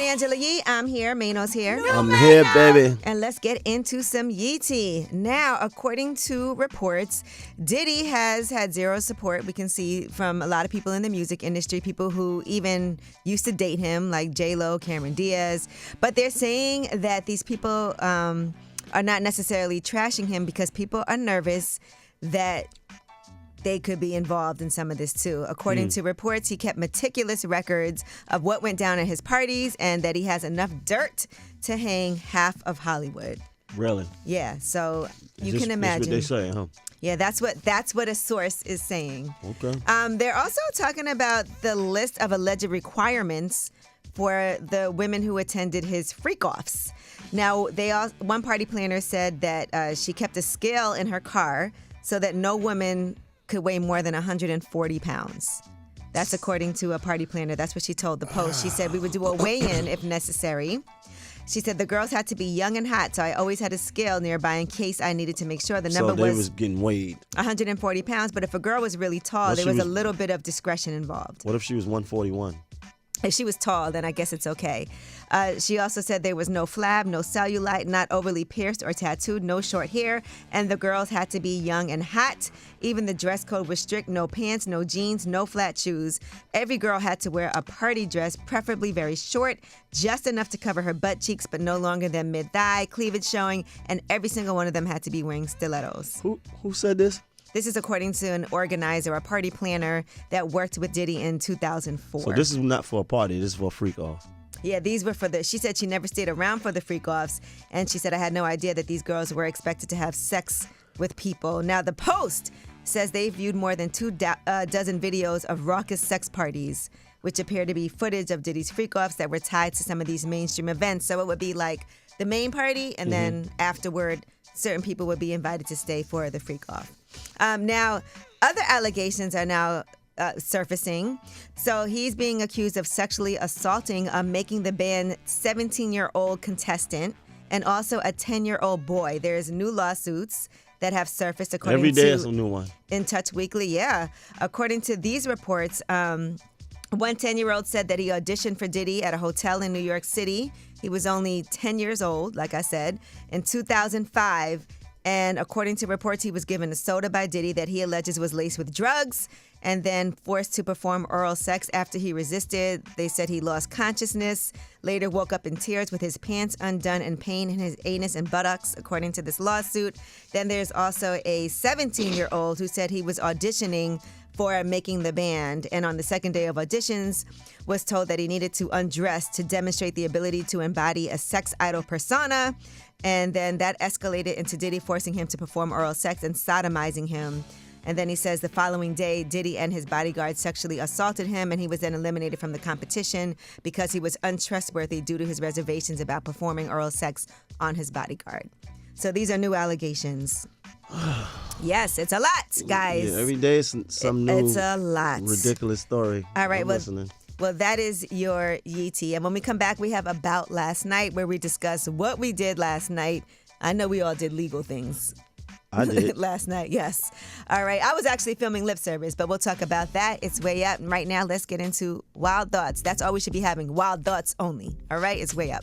Angela Yee. I'm here. Mano's here. I'm here, baby. And let's get into some Yeetie. Now, according to reports, Diddy has had zero support. We can see from a lot of people in the music industry, people who even used to date him, like J-Lo, Cameron Diaz. But they're saying that these people are not necessarily trashing him because people are nervous that they could be involved in some of this too. According to reports, he kept meticulous records of what went down at his parties and that he has enough dirt to hang half of Hollywood. Really? Yeah, so you can imagine. That's what they say, huh? Yeah, that's what a source is saying. Okay. They're also talking about the list of alleged requirements for the women who attended his freak-offs. Now, one party planner said that she kept a scale in her car so that no woman could weigh more than 140 pounds. That's according to a party planner. That's what she told the Post. She said we would do a weigh-in if necessary. She said the girls had to be young and hot, so I always had a scale nearby in case I needed to make sure the number so they was getting weighed. 140 pounds. But if a girl was really tall, there was a little bit of discretion involved. What if she was 141? If she was tall, then I guess it's okay. She also said there was no flab, no cellulite, not overly pierced or tattooed, no short hair, and the girls had to be young and hot. Even the dress code was strict: no pants, no jeans, no flat shoes. Every girl had to wear a party dress, preferably very short, just enough to cover her butt cheeks, but no longer than mid-thigh, cleavage showing, and every single one of them had to be wearing stilettos. Who said this? This is according to an organizer, a party planner that worked with Diddy in 2004. So this is not for a party, this is for a freak-off. Yeah, these were she said she never stayed around for the freak-offs, and she said, I had no idea that these girls were expected to have sex with people. Now, the Post says they viewed more than 24 videos of raucous sex parties, which appear to be footage of Diddy's freak-offs that were tied to some of these mainstream events. So it would be like the main party, and then afterward, certain people would be invited to stay for the freak-off. Now, other allegations are now surfacing. So he's being accused of sexually assaulting a Making the Band 17-year-old contestant and also a 10-year-old boy. There's new lawsuits that have surfaced according Every day to is a new one. In Touch Weekly. Yeah. According to these reports, one 10-year-old said that he auditioned for Diddy at a hotel in New York City. He was only 10 years old, like I said, in 2005. And according to reports, he was given a soda by Diddy that he alleges was laced with drugs and then forced to perform oral sex after he resisted. They said he lost consciousness, later woke up in tears with his pants undone and pain in his anus and buttocks, according to this lawsuit. Then there's also a 17-year-old who said he was auditioning for Making the Band, and on the second day of auditions was told that he needed to undress to demonstrate the ability to embody a sex idol persona. And then that escalated into Diddy forcing him to perform oral sex and sodomizing him. And then he says the following day, Diddy and his bodyguard sexually assaulted him, and he was then eliminated from the competition because he was untrustworthy due to his reservations about performing oral sex on his bodyguard. So these are new allegations. Yes, it's a lot, guys. Yeah, every day is some new it's a lot. ridiculous story. All right, listening. Well, that is your Yeetie. And when we come back, we have About Last Night, where we discuss what we did last night. I know we all did legal things. I did. Last night, yes. All right. I was actually filming lip service, but we'll talk about that. It's Way Up. And right now, let's get into Wild Thoughts. That's all we should be having. Wild Thoughts only. All right? It's Way Up.